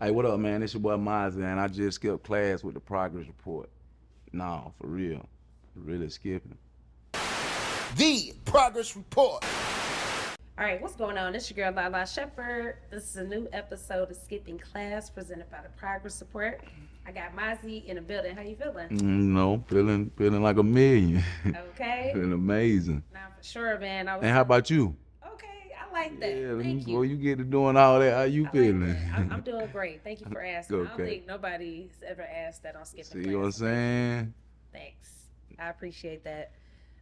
Hey, what up, man? It's your boy Mozzy, and I just skipped class with the progress report. No, for real. Really skipping. The Progress Report. All right, what's going on? It's your girl Lalaa Shepard. This is a new episode of Skipping Class presented by the Progress Support. I got Mazi in the building. How you feeling? Feeling like a million. Okay. Feeling amazing. Now for sure, man. I was And how about you? okay. I like that. Yeah, Thank boy, you. you get to doing all that. How you I like feeling? that. I'm doing great. Thank you for asking. I don't Okay. think nobody's ever asked that on Skipping See Class. what I'm So thank you. saying? Thanks. I appreciate that.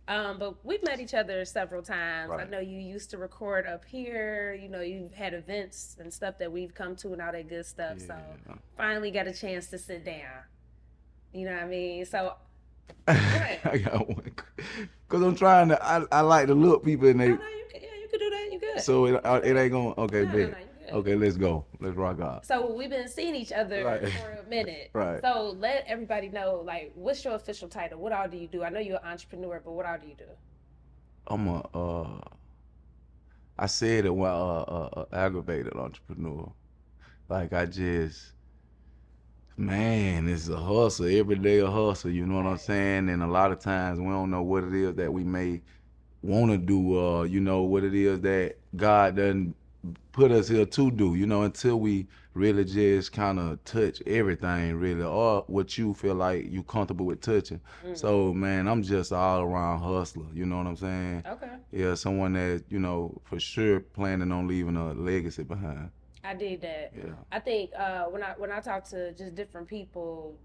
But we've met each other several times. I Right. know you used to record up here. You know, you've had events and stuff that we've come to and all that good stuff. So Yeah. finally got a chance to sit down. You know what I mean? So I got one. Cause I'm trying to. I like to look people in no, they. no, you can, yeah, you can do that. You good. So You it good. ain't gonna. Okay, No, no, bet. no, you good. Okay, let's go. Let's rock out. So we've been seeing each other Right. for a minute. Right. So let everybody know, like, what's your official title? What all do you do? I know you're an entrepreneur, but what all do you do? I'm a. I said it while aggravated entrepreneur. Like I just, man, it's a hustle. Every day a hustle. You know what I'm Right. saying? And a lot of times we don't know what it is that we may want to do. You know what it is that God doesn't put us here to do. You know until we really just kind of touch everything really, or what you feel like you comfortable with touching. So man, I'm just all around hustler. You know what I'm saying? Okay. Yeah, someone that for sure planning on leaving a legacy behind. I did that. Yeah. I think when I talk to just different people,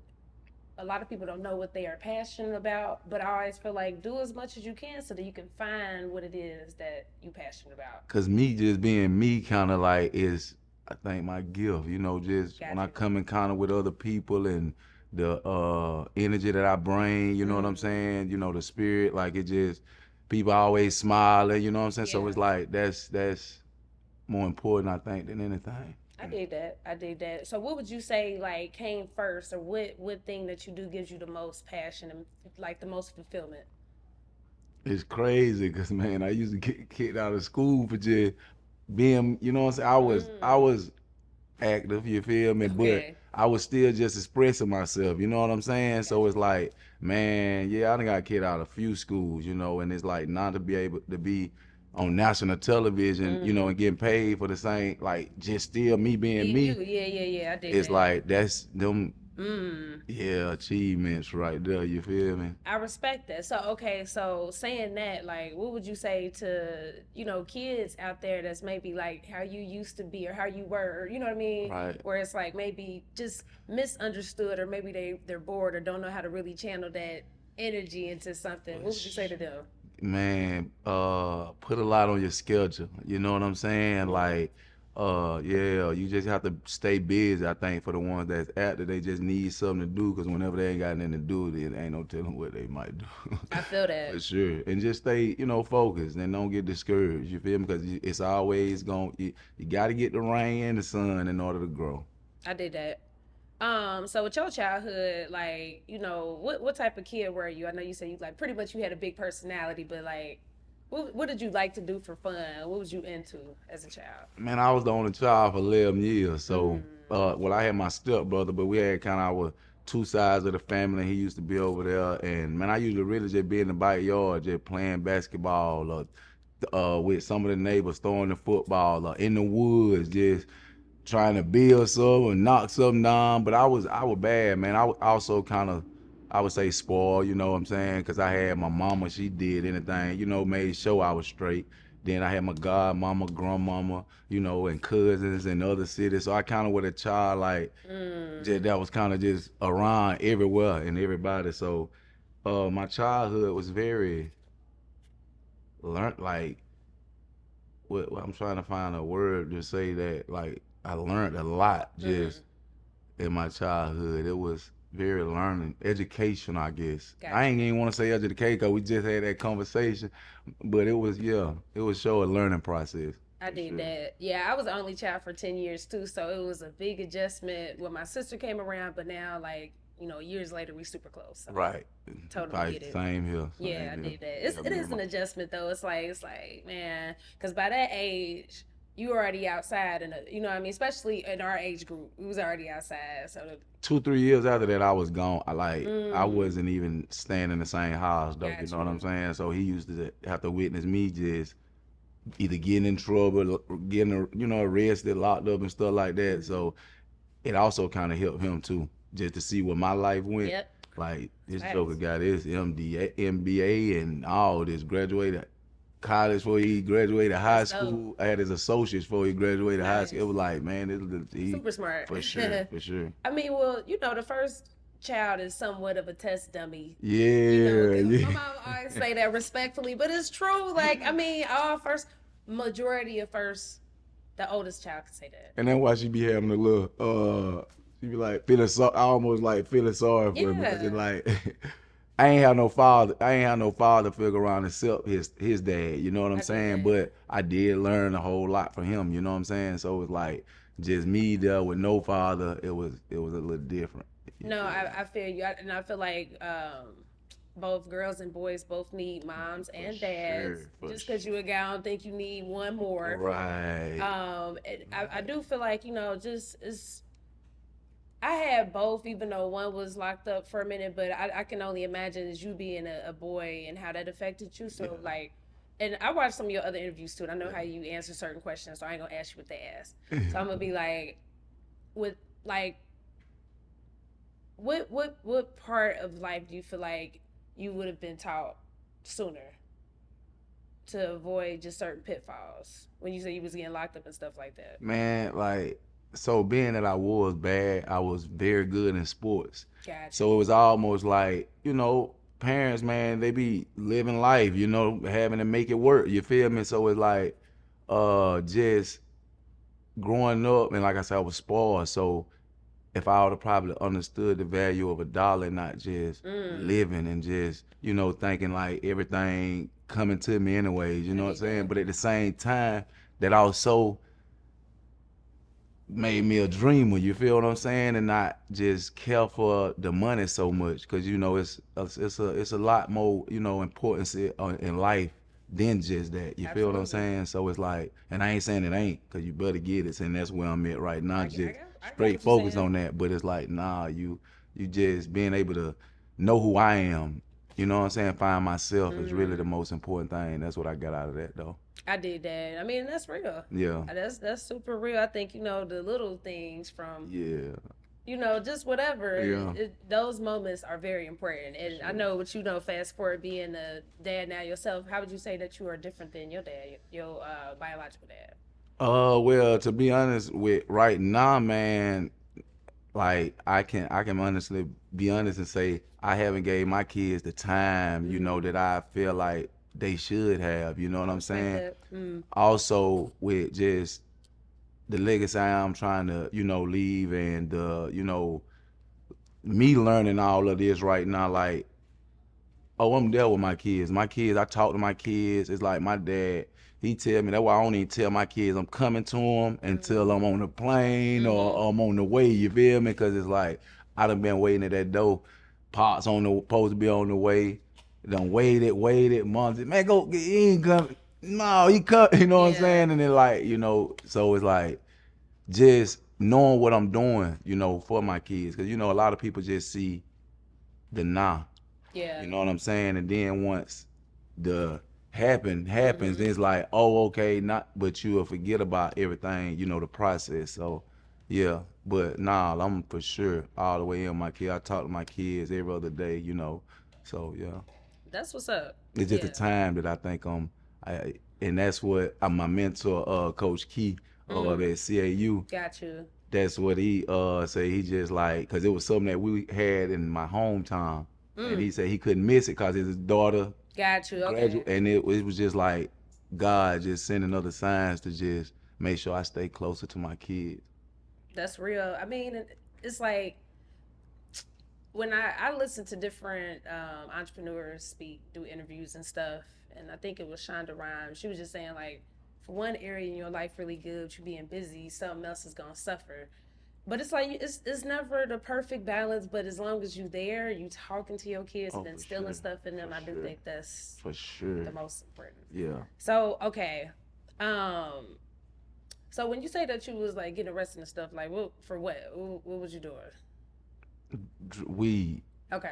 a lot of people don't know what they are passionate about. But I always feel like do as much as you can so that you can find what it is that you passionate about. Cause me just being me kind of like is, I think, my gift. Just when I Gotcha. come in kind of with other people and the energy that I bring, you know what I'm saying? The spirit, like it just people always smiling, you know what I'm saying? So Yeah. it's like that's more important, I think, than anything. I did that. I did that. So what would you say like came first, or what thing that you do gives you the most passion and like the most fulfillment? It's crazy because man, I used to get kicked out of school for just being, you know what I'm saying? I was active, you feel me? But Okay. I was still just expressing myself, you know what I'm saying? So it's Gotcha. like, man, yeah, I done got kicked out of a few schools, and it's like not to be able to be on national television, and getting paid for the same, like just still me being Being you, me. yeah, yeah, yeah. I did It's that. like that's them, Mm. yeah, achievements right there, you feel me? I respect that. So okay, so saying that, like, what would you say to kids out there that's maybe like how you used to be or how you were, or, you know what I mean? Right. Where it's like maybe just misunderstood, or maybe they're bored or don't know how to really channel that energy into something. What would you say to them? Man, put a lot on your schedule. You know what I'm saying? Like, yeah, you just have to stay busy. I think for the ones that's out there, they just need something to do because whenever they ain't got nothing to do, then ain't no telling what they might do. I feel For that. sure. And just stay, focused and don't get discouraged. You feel me? Because it's always going, you got to get the rain and the sun in order to grow. I did that. So with your childhood, like, what type of kid were you? I know you said you like pretty much you had a big personality, but like what did you like to do for fun? What was you into as a child? Man, I was the only child for 11 years. So, Mm. well, I had my stepbrother, but we had kind of our two sides of the family. He used to be over there. And, man, I used to really just be in the backyard, just playing basketball or with some of the neighbors throwing the football or in the woods, just trying to build something and knock something down. But I was bad, man. I was also kind of, I would say, spoiled, you know what I'm saying? Because I had my mama, she did anything, made sure I was straight. Then I had my godmama, grandmama, and cousins in other cities. So I kind of was a child like Mm. just, that was kind of just around everywhere and everybody. So my childhood was very learned, like what I'm trying to find a word to say that like I learned a lot just Mm. in my childhood. It was very learning, education, I guess. I Gotcha. ain't even want to say education because we just had that conversation, but it was, yeah, it was show a learning process I for did sure. that. Yeah, I was the only child for 10 years too, so it was a big adjustment when my sister came around, but now like, years later we super close. So Right. totally Like get it. same here, Yeah, I same here. did that. Yeah, It me is and my, an adjustment though. It's like man, because by that age, you were already outside, and you know what I mean, especially in our age group, we was already outside. So 2-3 years after that, I was gone. I wasn't even staying in the same house though. You got know what I'm you. saying? So he used to have to witness me just either getting in trouble, getting arrested, locked up, and stuff like that. So it also kind of helped him too, just to see where my life went. Yep. Like this Joker Facts. got his MBA, and all this, graduated college before he graduated high That's dope. school. I had his associates before he graduated high Nice. school. It was like, man, he Super smart. for sure, for sure. I mean, well, you know, the first child is somewhat of a test dummy. Yeah, You know, 'cause yeah. my mom always say that respectfully, but it's true. Like, I mean, majority of first, the oldest child can say that. And that's why she be having a little she be like almost like feeling sorry for me. Yeah. Cause it's like I ain't have no father. I ain't have no father figure around except his dad. You know what I'm I get saying? that. But I did learn a whole lot from him. You know what I'm saying? So it's like just me there with no father. It was a little different. No, I feel you, and I feel like both girls and boys both need moms and dads. for Just because you a guy, I don't think you need one more. Right. And I do feel like, you know, just it's. I had both, even though one was locked up for a minute, but I can only imagine as you being a boy and how that affected you. So like, and I watched some of your other interviews too, and I know how you answer certain questions, so I ain't gonna ask you what they ask. So I'm gonna be like, with like, what part of life do you feel like you would have been taught sooner to avoid just certain pitfalls when you say you was getting locked up and stuff like that? Man, like, so being that I was bad, I was very good in sports. Gotcha. So it was almost like, parents, man, they be living life, having to make it work. You feel me? So it's like, just growing up, and like I said, I was spoiled. So if I would have probably understood the value of a dollar, not just living and just, thinking like everything coming to me anyways, you know what I'm saying? But at the same time, that also made me a dreamer, you feel what I'm saying? And not just care for the money so much, because it's a lot more, importance in life than just that. You feel what I'm Absolutely. saying? So it's like, and I ain't saying it ain't, because you better get it, and that's where I'm at right now. I Just get straight what you're focus saying. on that. But it's like, nah, you just being able to know who I am, you know what I'm saying? Find myself is really the most important thing. That's what I got out of that though. I did that. I mean, that's real. Yeah. That's super real. I think, you know, the little things from, Yeah. you know, just whatever. Yeah. Those moments are very important. And I know what you know, fast forward being a dad now yourself, how would you say that you are different than your dad, your biological dad? Well, to be honest with right now, man, like I can honestly be honest and say I haven't gave my kids the time, that I feel like they should have, you know what I'm saying? That. Also with just the legacy I'm trying to, leave, and me learning all of this right now, like, oh, I'm there with my kids. My kids, I talk to my kids. It's like my dad, he tell me, that's why I don't even tell my kids I'm coming to them until I'm on the plane or I'm on the way, you feel me? Because it's like, I done been waiting at that door. Pops supposed to be on the way. Done waited, months. Man, he ain't coming. No, he come, you know what I'm Yeah. saying? And then like, so it's like, just knowing what I'm doing, for my kids. Because, a lot of people just see the nah. Yeah. You know what I'm saying? And then once the happens, then it's like, oh, okay, not, but you'll forget about everything, the process. So, yeah, but nah, I'm for sure all the way in my kid. I talk to my kids every other day, So, yeah, That's what's up. it's just the time that I think and that's what my mentor, Coach Key, at CAU. Got you. That's what he say. He just like, cause it was something that we had in my hometown, and he said he couldn't miss it cause his daughter Got you. Okay. graduated, and it was just like God just sending other signs to just make sure I stay closer to my kids. That's real. I mean, it's like when I listen to different entrepreneurs speak, do interviews and stuff, and I think it was Shonda Rhimes. She was just saying like, for one area in your life really good, you being busy, something else is gonna suffer. But it's like it's never the perfect balance. But as long as you there, you talking to your kids and for instilling sure. stuff in them, For I do sure. think that's For sure. the most important. Yeah. So okay, um, So when you say that you was like getting arrested and stuff, like what for what? What was you doing? Weed. Okay.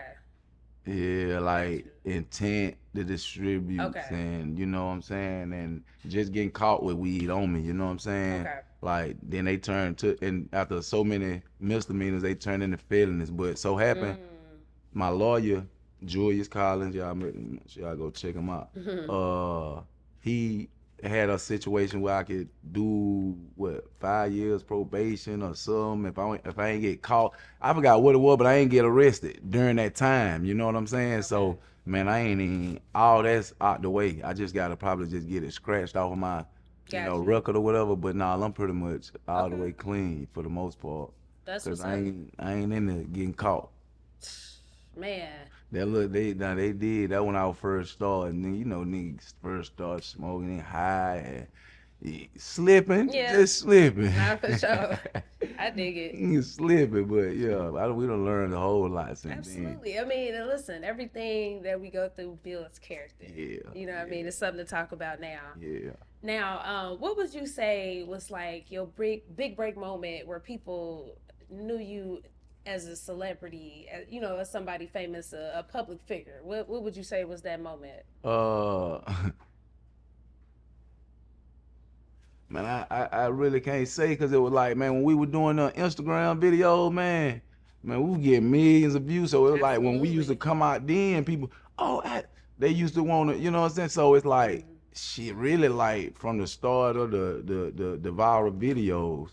Yeah, like Gotcha. intent to distribute, Okay. and you know what I'm saying, and just getting caught with weed on me, you know what I'm saying? Okay. Like then they turn to, and after so many misdemeanors, they turn into felonies. But so happened, Mm. my lawyer, Julius Collins, y'all go check him out. He had a situation where I could do what 5 years probation or something if I ain't get caught. I forgot what it was, but I ain't get arrested during that time. You know what I'm saying? Okay. So man, I ain't even all that's out the way. I just gotta probably just get it scratched off of my, Got you. record or whatever. But nah, I'm pretty much all the Okay. way clean for the most part. That's Cause what's I up. ain't I ain't into getting caught. Man. That look, they did that when I first started. And then niggas first start smoking and high and slipping, Yeah. just slipping. Not for sure. I dig it. Slipping, but yeah, we done learned a whole lot since then. Absolutely. I mean, and listen, everything that we go through builds character. Yeah, You know what I mean? yeah, It's something to talk about now. yeah. Now, what would you say was like your big break moment where people knew you as a celebrity, as somebody famous, a public figure? What would you say was that moment? Uh, man, I really can't say because it was like, man, when we were doing the Instagram videos, man, we would get millions of views. So it was like when we used to Absolutely. come out then, people, oh, they used to want to, you know what I'm saying? So it's like, Mm. shit, really like from the start of the viral videos,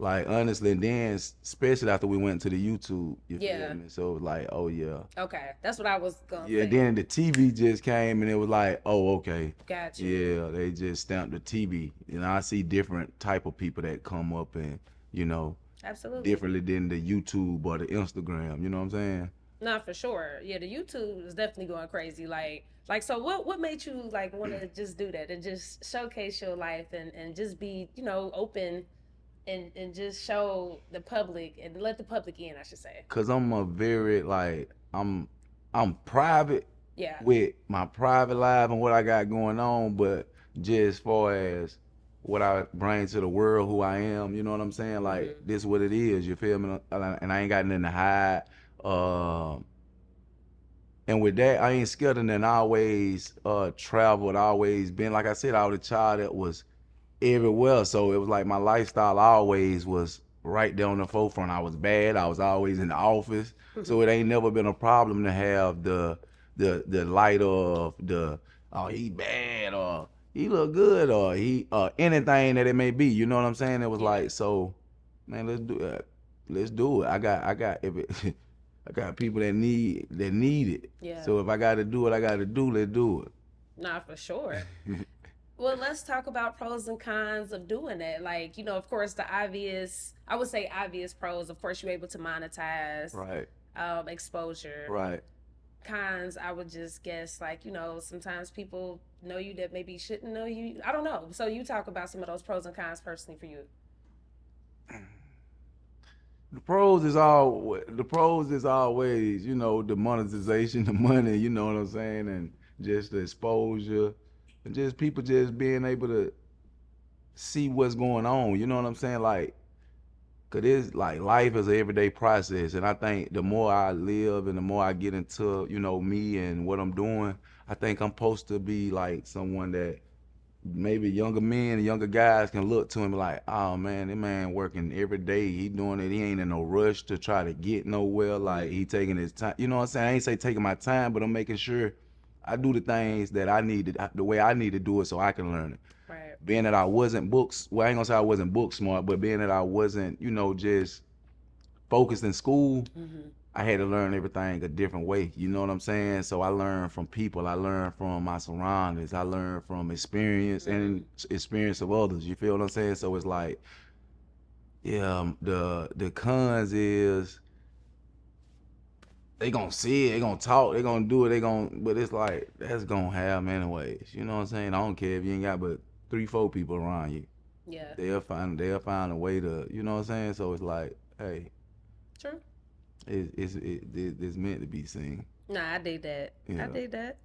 like honestly, and then especially after we went to the YouTube, you feel Yeah. me? So it was like, oh yeah. Okay. That's what I was gonna Yeah, say. then the TV just came and it was like, oh, okay. Got you. Yeah, they just stamped the TV. I see different type of people that come up and, you know, Absolutely. differently than the YouTube or the Instagram, you know what I'm saying? Not for sure. Yeah, the YouTube is definitely going crazy. Like, so what made you like want to just do that and just showcase your life and just be, open and just show the public and let the public in, I should say. Cause I'm a very like I'm private Yeah. with my private life and what I got going on, but just as far as what I bring to the world, who I am, you know what I'm saying? Like Mm-hmm. this what it is, you feel me? And I ain't got nothing to hide. Um And with that, I ain't scared of nothing. I always traveled, always been, like I said, I was a child that was everywhere. So it was like my lifestyle always was right there on the forefront. I was bad. I was always in the office. So it ain't never been a problem to have the light of the, oh, he bad or he look good or he anything that it may be. You know what I'm saying? It was Yeah. like, so man, let's do it. Let's do it. I got if it, I got people that need it. Yeah. So if I got to do it, I got to do. Let's do Not for sure. it. Well, let's talk about pros and cons of doing that. Like, of course, I would say obvious pros. Of course, you're able to monetize Right. exposure. Right. Cons, I would just guess, like, sometimes people know you that maybe shouldn't know you. I don't know. So you talk about some of those pros and cons personally for you. The pros is always, the monetization, the money, you know what I'm saying, and just the exposure, and just people just being able to see what's going on. You know what I'm saying? Like, cause it's like life is an everyday process, and I think the more I live and the more I get into, me and what I'm doing, I think I'm supposed to be like someone that maybe younger men and younger guys can look to him like, oh man, that man working every day. He doing it. He ain't in no rush to try to get nowhere. Like he taking his time. You know what I'm saying? I ain't say taking my time, but I'm making sure I do the things that I need to, the way I need to do it so I can learn it. Right. Being that I wasn't well, I ain't gonna say I wasn't book smart, but being that I wasn't, just focused in school, Mm-hmm. I had to learn everything a different way. You know what I'm saying? So I learned from people. I learned from my surroundings. I learned from experience Mm-hmm. and experience of others. You feel what I'm saying? So it's like, yeah, the cons is they gonna see it, they gonna talk, they gonna do it, but it's like that's gonna happen anyways. You know what I'm saying? I don't care if you ain't got but 3, 4 people around you. Yeah. They'll find a way to, you know what I'm saying? So it's like, hey, True. it's meant to be seen. Nah, I dig that. I Yeah. dig that.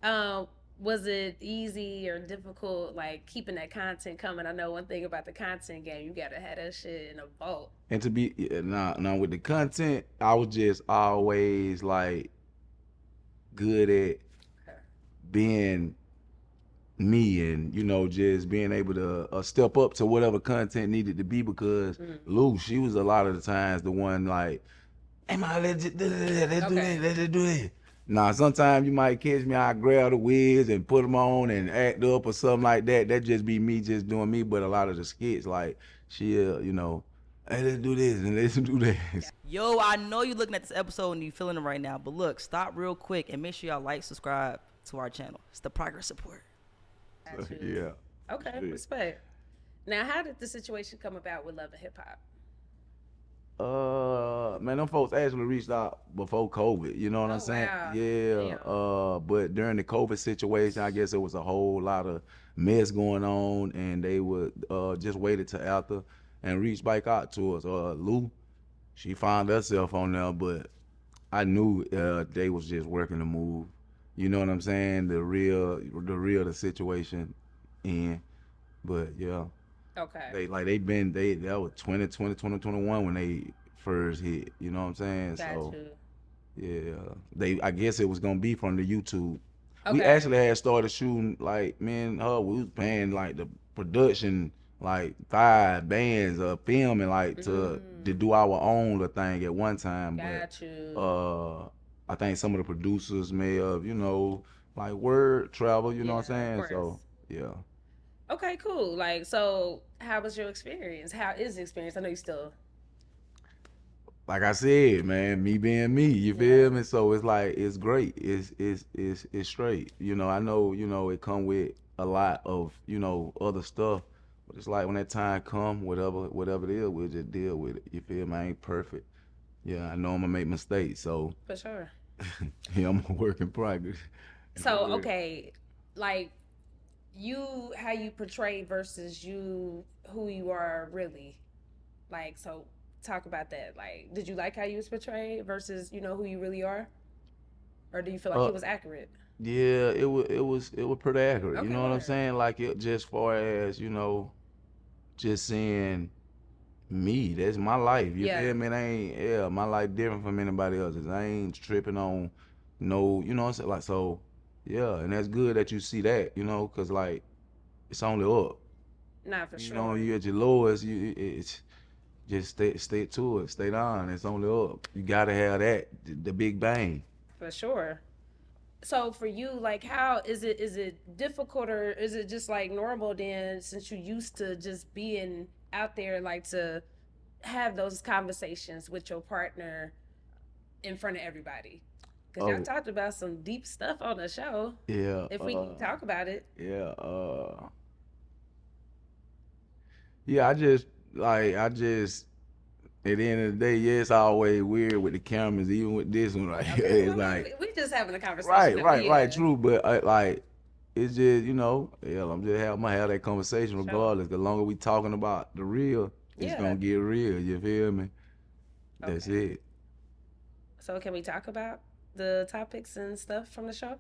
Um, was it easy or difficult, like keeping that content coming? I know one thing about the content game, you gotta have that shit in a vault. And to be now with the content, I was just always like good at being me and just being able to step up to whatever content needed to be because Lou, she was a lot of the times the one like, hey man, let's do that, let's do that. Now sometimes you might catch me, I grab the wigs and put them on and act up or something like that. That just be me just doing me. But a lot of the skits like she'll, hey, let's do this and let's do that. Yo, I know you're looking at this episode and you feeling it right now, but look, stop real quick and make sure y'all like, subscribe to our channel. It's the progress support. Yeah. Okay, Shit. respect. Now, how did the situation come about with Love and Hip Hop? Man, them folks actually reached out before COVID. You know what I'm saying? Wow. Yeah. Damn. But during the COVID situation, I guess it was a whole lot of mess going on, and they would just waited till after and reached back out to us. Lou, she found herself on there, but I knew they was just working the move. You know what I'm saying? The real the situation in. But yeah. Okay. That was 2021 when they first hit, you know what I'm saying? Got So you. yeah, I guess it was gonna be from the YouTube. We Okay. actually had started shooting like me and her, we was paying like the production like 5 bands of filming like to do our own little thing at one time. Got But you. I think some of the producers may have, like word travel, you know what I'm Yeah, of saying? course. So yeah. Okay, cool. Like, so how was your experience? How is the experience? I know you still. Like I said, man, me being me, you feel me? So it's like it's great. It's straight. I know, it come with a lot of, other stuff. But it's like when that time come, whatever it is, we'll just deal with it. You feel me? I ain't perfect. Yeah, I know I'm gonna make mistakes. So For sure. yeah, I'm a work in progress. So, okay, like how you portray versus who you are really. Like, so talk about that. Like, did you like how you was portrayed versus, who you really are? Or do you feel like Uh, it was accurate? yeah, it was pretty accurate. You Okay, know what I'm word. saying? Like it just far as, just seeing me. That's my life. You Yeah. feel me? It ain't my life different from anybody else's. I ain't tripping on no, you know what I'm saying? Like so, yeah, and that's good that you see that, cause like it's only up. Not for sure. You at your lowest, it's just stay to it, stay down. It's only up. You gotta have that, the big bang. For sure. So for you, like, how is it difficult or is it just like normal then since you used to just being out there, like to have those conversations with your partner in front of everybody? Because y'all Oh talked about some deep stuff on the show. yeah, If we can talk about it. yeah, yeah. I just at the end of the day, yeah, it's always weird with the cameras, even with this one right here. Okay, It's well, like, we just having a conversation. right, Yeah, true. But like, it's just, yeah, I'm gonna have that conversation for sure. regardless. The longer we talking about the real, it's Yeah. gonna get real. You feel me? That's Okay. it. So can we talk about the topics and stuff from the show?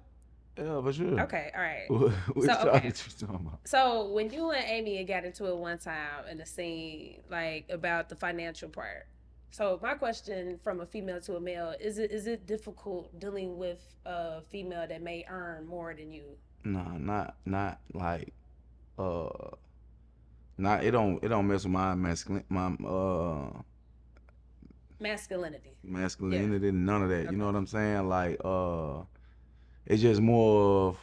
Yeah, for sure. Okay, all right. Which So okay. topic you talking about? So when you and Amy had got into it one time in the scene, like about the financial part. So my question from a female to a male, is it difficult dealing with a female that may earn more than you? No, not like uh, not it don't mess with my Masculinity. masculinity, none of that. You know Okay. what I'm saying? Like it's just more of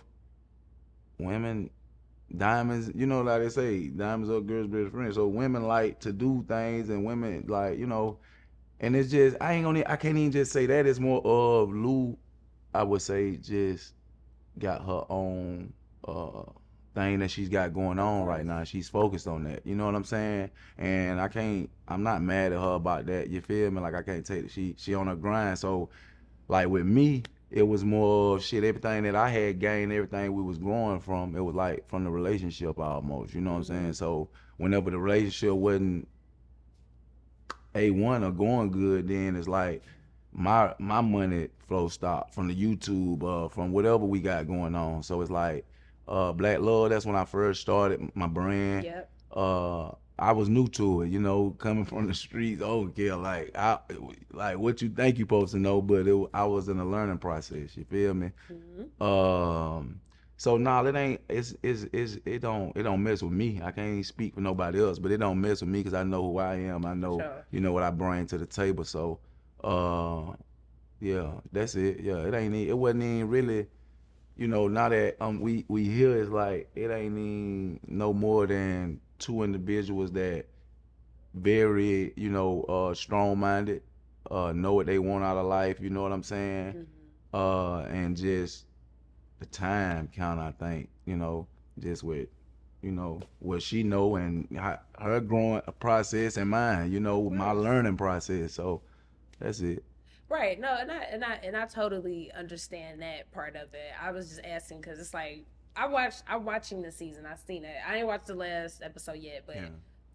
women, diamonds, like they say, diamonds are girls' best friend. So women like to do things and women like, and it's just I can't even just say that. It's more of Lou, I would say, just got her own thing that she's got going Of on right course. now. She's focused on that. You know what I'm saying? And I'm not mad at her about that. You feel me? Like I can't take it. She on her grind. So like with me, it was more shit. Everything that I had gained, everything we was growing from, it was like from the relationship almost. You know what I'm saying? So whenever the relationship wasn't A1 or going good, then it's like my money flow stopped from the YouTube, from whatever we got going on. So it's like Black Love, that's when I first started my brand. Yep. I was new to it, coming from the streets. Oh, yeah, like what you think you supposed to know, but I was in a learning process. You feel me? Mm-hmm. So nah, it don't mess with me. I can't speak for nobody else, but it don't mess with me because I know who I am. I know Sure. what I bring to the table. So uh, yeah, that's it. Yeah, it wasn't even really, now that we here, it's like it ain't even no more than two individuals that very, strong minded, know what they want out of life, you know what I'm saying? Mm-hmm. And just the time count, I think, just with, what she know and her growing process and mine, Of my course. learning process. So that's it. Right. No, and I totally understand that part of it. I was just asking because it's like I'm watching the season. I've seen it. I ain't watched the last episode yet, but Yeah.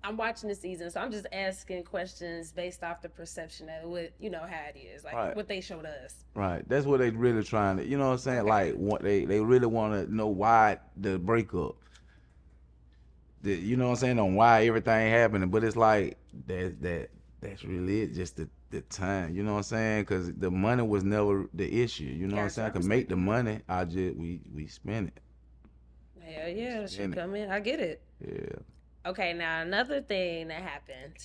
I'm watching the season, so I'm just asking questions based off the perception of what how it is, like Right. what they showed us. Right. That's what they really trying to, you know what I'm saying? Okay. Like what they really want to know why the breakup. You know what I'm saying, on why everything happening, but it's like that's really it, just the time, you know what I'm saying, because the money was never the issue, you know what I'm Gotcha. saying. I I could make respect the that. money, I just we spend it. Hell yeah, she Spend it. come in. I get it. Yeah. Okay, now another thing that happened.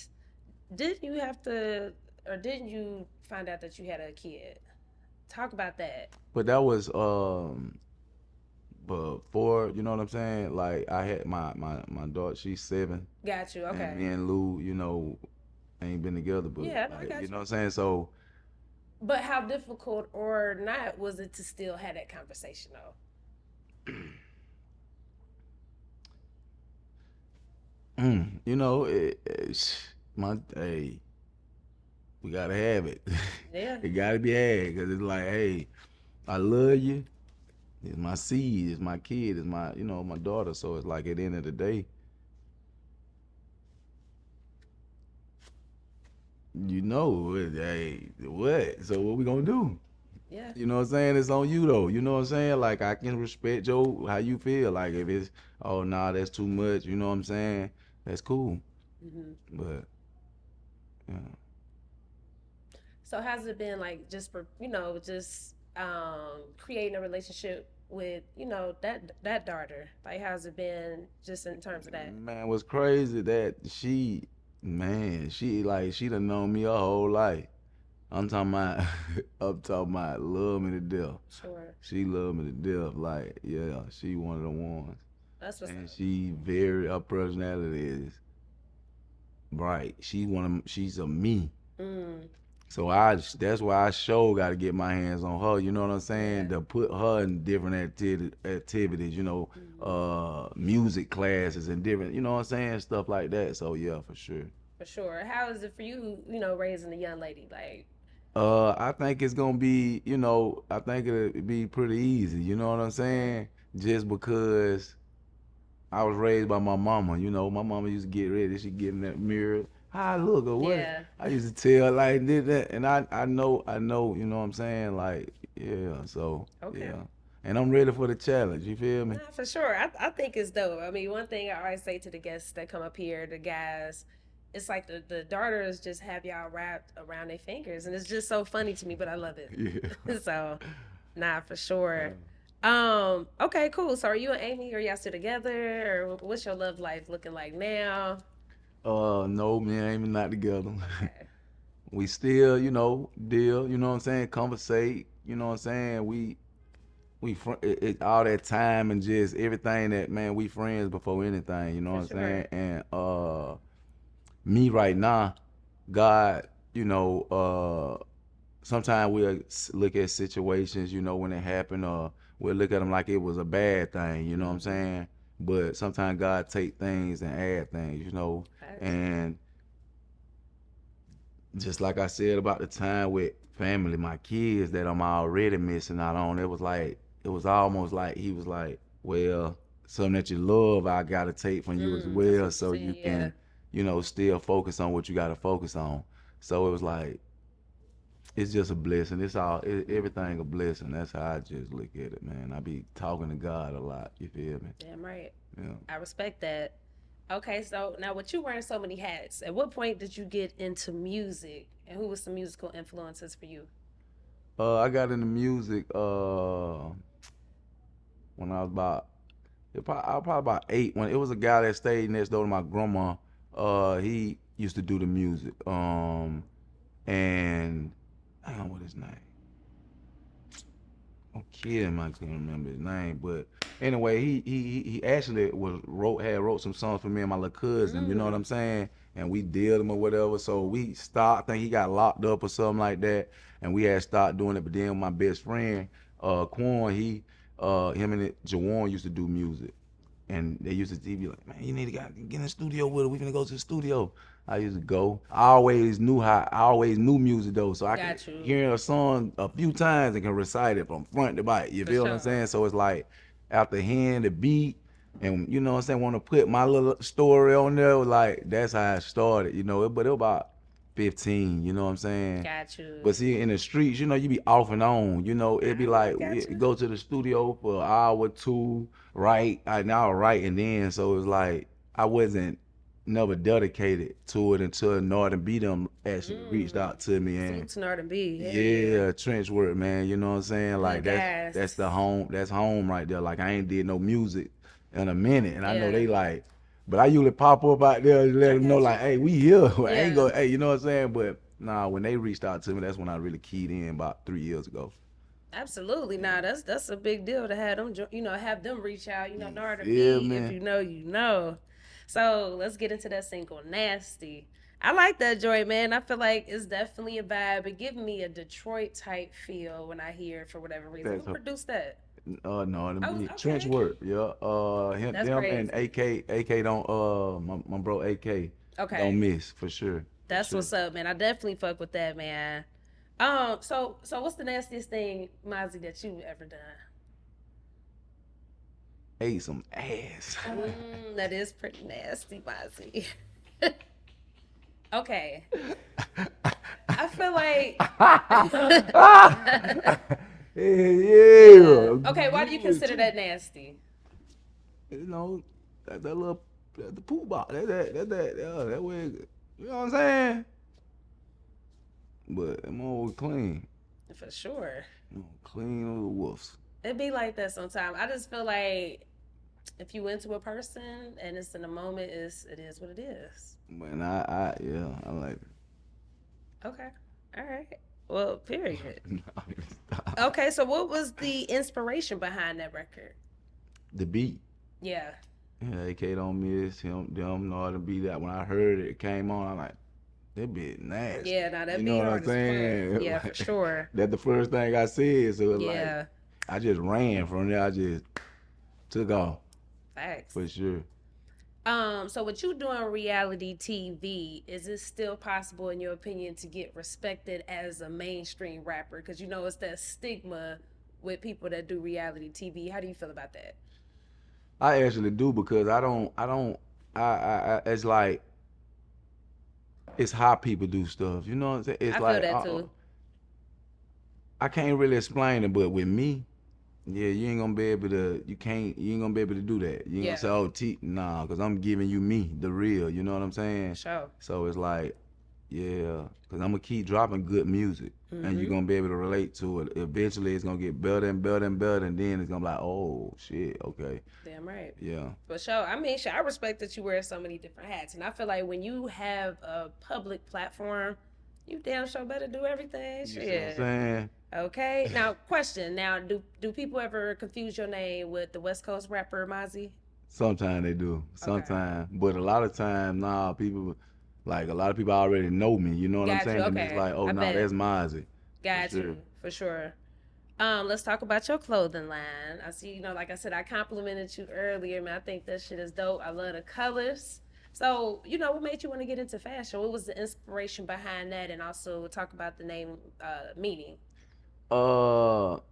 Didn't you have to, or didn't you find out that you had a kid? Talk about that. But that was before, you know what I'm saying, like I had my daughter, she's 7, Got you. and Okay. me and Lou, ain't been together, but Yeah, no, I like, got you know you. what I'm saying. So But how difficult or not was it to still have that conversation though? my hey, we gotta have it. Yeah. It gotta be had because it's like, hey, I love you. It's my seed. It's my kid. It's my, my daughter. So it's like at the end of the day, hey, what? So what we gonna do? Yeah. You know what I'm saying? It's on you though. You know what I'm saying? Like I can respect how you feel. Like if it's, oh nah, that's too much. You know what I'm saying? That's cool. Hmm. But yeah. So how's it been like just for just creating a relationship with that daughter? Like how's it been just in terms of that? Man, what's crazy that she done known me her whole life. I'm talking about, I'm talking about love me to death. Sure. She love me to death. Like, yeah, she one of the ones. That's what's And up. her personality is bright. She's a me. Mm, That's why I sure got to get my hands on her. You know what I'm saying? yeah. To put her in different activities. Hmm. Music classes and different. You know what I'm saying? Stuff like that. So yeah, for sure. For sure. How is it for you, raising a young lady? Like, I think it's gonna be, I think it'll be pretty easy. You know what I'm okay. saying? Just because I was raised by my mama. My mama used to get ready. She get in that mirror. How I look or what? Yeah. I used to tell like did that, and I know. You know what I'm saying? Like yeah. So Okay. yeah, and I'm ready for the challenge. You feel me? Nah, for sure. I think it's dope. I mean, one thing I always say to the guests that come up here, the guys, it's like the daughters just have y'all wrapped around their fingers, and it's just so funny to me. But I love it. Yeah. So, nah, for sure. Okay, cool. So, are you and Amy? Are y'all still together, or what's your love life looking like now? No, me and Amy not together. Okay. We still, deal. You know what I'm saying? Conversate. You know what I'm saying? All that time and just everything that, man, we friends before anything. You know For what I'm saying? sure. And me right now, God, sometimes we'll look at situations, when it happened, or we'll look at them like it was a bad thing. You know what I'm Hmm. saying? But sometimes God take things and add things. Facts. And just like I said about the time with family, my kids that I'm already missing out on, it was almost like he was like, well, something that you love, I gotta take from you as That's well, what you so you said. Yeah. can, still focus on what you gotta focus on. So it was like, it's just a blessing. Everything a blessing. That's how I just look at it, man. I be talking to God a lot. You feel me? Damn right. Yeah. I respect that. Okay, so now with you wearing so many hats, at what point did you get into music, and who was some musical influences for you? I got into music when I was I was probably about 8. When it was a guy that stayed next door to my grandma. He used to do the music. And hang on, what his name? I'm kidding, I can't remember his name, but anyway, he actually wrote some songs for me and my little cousin. You know what I'm saying? And we did them or whatever. So we stopped. I think he got locked up or something like that, and we had stopped doing it. But then my best friend, Quan, him and Jawan used to do music. And they used to be like, man, you need to get in the studio with her. We finna go to the studio. I used to go. I always knew music though, so I could Got you. hear a song a few times and can recite it from front to back. You For feel what I'm sure. saying? So it's like after hearing the beat and you know what I'm saying, want to put my little story on there. Like that's how I started. But it was about 15. You know what I'm saying? Got you. But see, in the streets, you be off and on. It'd be like got we you. go to the studio for an hour, two, right? Now right, and then so it's like I wasn't never dedicated to it until Nard&B them actually reached out to me and Salute to Nard&B. yeah, trench work, man. You know what I'm saying? Like guys. that's the home. That's home right there. Like I ain't did no music in a minute, and I know Yeah. they like. But I usually pop up out there and let them know, like, hey, we here. I ain't Yeah. hey, you know what I'm saying? But nah, when they reached out to me, that's when I really keyed in about 3 years ago. Absolutely. Nah, that's a big deal to have them, have them reach out. Nard&B, Yeah, if man. you know, you know. So let's get into that single, Nasty. I like that joint, man. I feel like it's definitely a vibe. It gives me a Detroit type feel when I hear it for whatever reason. That's Who produced that? Nard&B. Oh, Trench okay. work, yeah. That's Them crazy. and AK don't my bro AK Okay. don't miss for sure. That's what's up, man. I definitely fuck with that, man. So what's the nastiest thing, Mozzy, that you ever done? Ate some ass. That is pretty nasty, Mozzy. Okay. I feel like. Yeah. Okay, why do you consider that nasty? That little the poop box. That way. You know what I'm saying? But I'm always clean. For sure. Clean little wolves. It be like that sometimes. I just feel like if you into a person and it's in the moment, it is what it is. But I like it. Okay. All right. Well, period. Okay, so what was the inspiration behind that record? The beat. Yeah. Yeah, AK don't miss him. Them Nard&B. That when I heard it came on, I'm like, that bit nasty. Yeah, now that you be know what hard I'm saying? Yeah, for sure. That's the first thing I said. So it's Yeah. like I just ran from there. I just took off Facts. for sure. So with you doing reality TV, is it still possible, in your opinion, to get respected as a mainstream rapper? Because it's that stigma with people that do reality TV. How do you feel about that? I actually do because it's like it's how people do stuff. You know what I'm saying? It's I feel like that too. I can't really explain it, but with me, yeah, you ain't gonna be able to. You ain't gonna be able to do that. You ain't Yeah. gonna say, "Oh, nah," because I'm giving you me, the real. You know what I'm saying? Sure. So it's like, yeah, because I'm gonna keep dropping good music, and you're gonna be able to relate to it. Eventually, it's gonna get better and better and better, and then it's gonna be like, oh shit, okay, Damn right. yeah. For sure. I mean, I respect that you wear so many different hats, and I feel like when you have a public platform, you damn sure better do everything. You see what I'm Shit. saying? Okay. Now, question. Now, do people ever confuse your name with the West Coast rapper Mozzy? Sometimes they do. Sometimes, but a lot of times, nah, people, like a lot of people already know me. You know what I'm Got you, saying? And it's okay. like, oh, I nah, bet. that's Mozzy. Got For sure. you, for sure. Let's talk about your clothing line. I see, like I said, I complimented you earlier, man. I think that shit is dope. I love the colors. So, what made you want to get into fashion? What was the inspiration behind that? And also talk about the name meaning.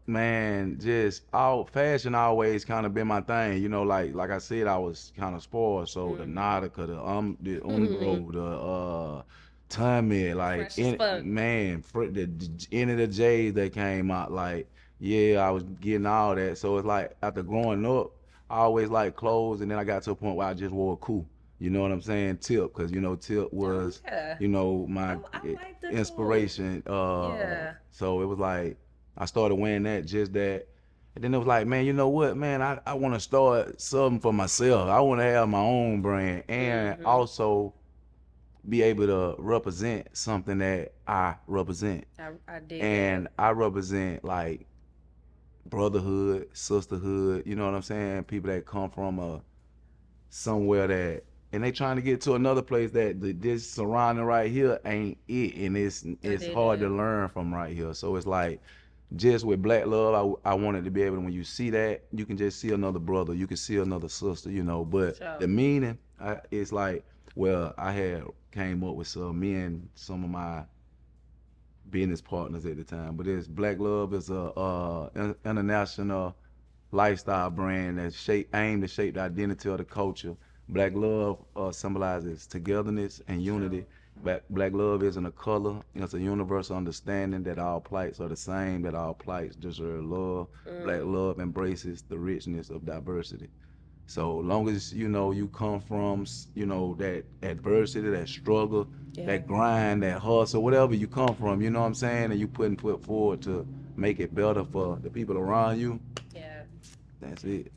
Man, just all fashion always kind of been my thing. Like I said, I was kind of spoiled. So the Nautica, the Umbro, Tommy, like Fresh as fuck. man, the end of the J's that came out, like yeah, I was getting all that. So it's like after growing up, I always liked clothes, and then I got to a point where I just wore cool. You know what I'm saying? Tip, because you know Tip was, yeah. you know, my I like the inspiration. Yeah. So it was like I started wearing that, just that. And then it was like, man, you know what, man, I want to start something for myself. I want to have my own brand and also be able to represent something that I represent. I did And I represent like brotherhood, sisterhood, you know what I'm saying? People that come from somewhere that, and they trying to get to another place that this surrounding right here ain't it, and it's hard to learn from right here. So it's like, just with Black Love, I wanted to be able to, when you see that, you can just see another brother, you can see another sister, you know. But the meaning, it's like, well, I had came up with me and some of my business partners at the time. But it's Black Love is a international lifestyle brand that's aimed to shape the identity of the culture. Black Love symbolizes togetherness and unity. Black Love isn't a color. It's a universal understanding that all plights are the same, that all plights deserve love. Black Love embraces the richness of diversity. So long as, you know, you come from, you know, that adversity, that struggle, that grind, that hustle, whatever you come from, you know what I'm saying, and you put forward to make it better for the people around you, that's it.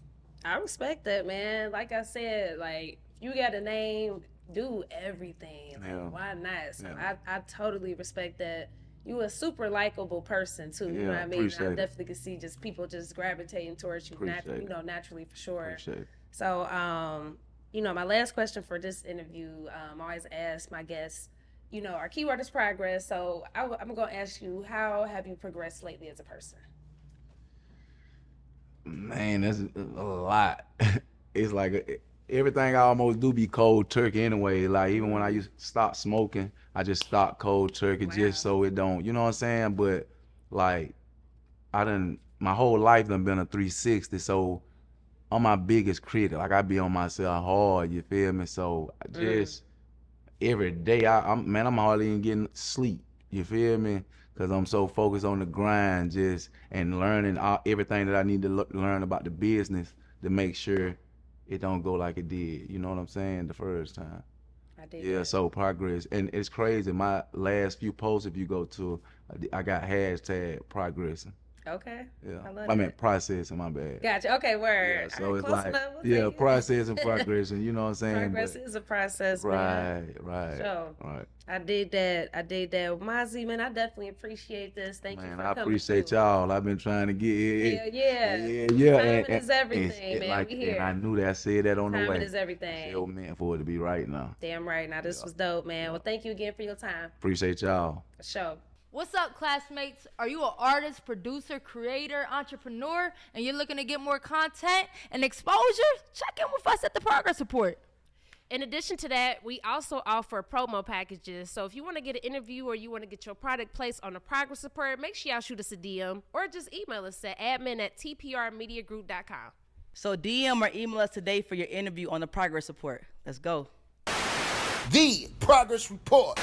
I respect that, man. Like I said, like, you got a name, do everything. Like, why not? So I totally respect that. You a super likable person too. You know what I mean? I definitely can see just people just gravitating towards you, naturally for sure. Appreciate it. So, you know, my last question for this interview, I always ask my guests, you know, our keyword is progress. So I'm gonna ask you, how have you progressed lately as a person? Man, that's a lot. It's like everything I almost do be cold turkey anyway. Like even when I used to stop smoking, I just stopped cold turkey just so it don't, you know what I'm saying? But like my whole life done been a 360. So I'm my biggest critic. Like I be on myself hard, you feel me? So I just every day I'm hardly even getting sleep. You feel me? Cause I'm so focused on the grind, just and learning everything that I need to learn about the business to make sure it don't go like it did. You know what I'm saying? The first time. I did. Yeah. So progress, and it's crazy. My last few posts, if you go to, I got hashtag progressing. Okay. Yeah. I love I meant processing, my bad. Gotcha. Okay, word. Yeah, so it's like, process and progression, you know what I'm saying? Progress is a process, man. Right. So, right. I did that. Mozzy, man, I definitely appreciate this. Thank you for coming. I appreciate y'all. I've been trying to get it. Yeah. Timing is everything, man. Like, we here. And I knew that. I said that on the way. Timing is everything. It's meant for it to be right now. Damn right. Now, this was dope, man. Well, thank you again for your time. Appreciate y'all. For sure. What's up, classmates? Are you an artist, producer, creator, entrepreneur, and you're looking to get more content and exposure? Check in with us at the Progress Report. In addition to that, we also offer promo packages. So if you want to get an interview or you want to get your product placed on the Progress Report, make sure y'all shoot us a DM or just email us at admin@tprmediagroup.com. So DM or email us today for your interview on the Progress Report. Let's go. The Progress Report.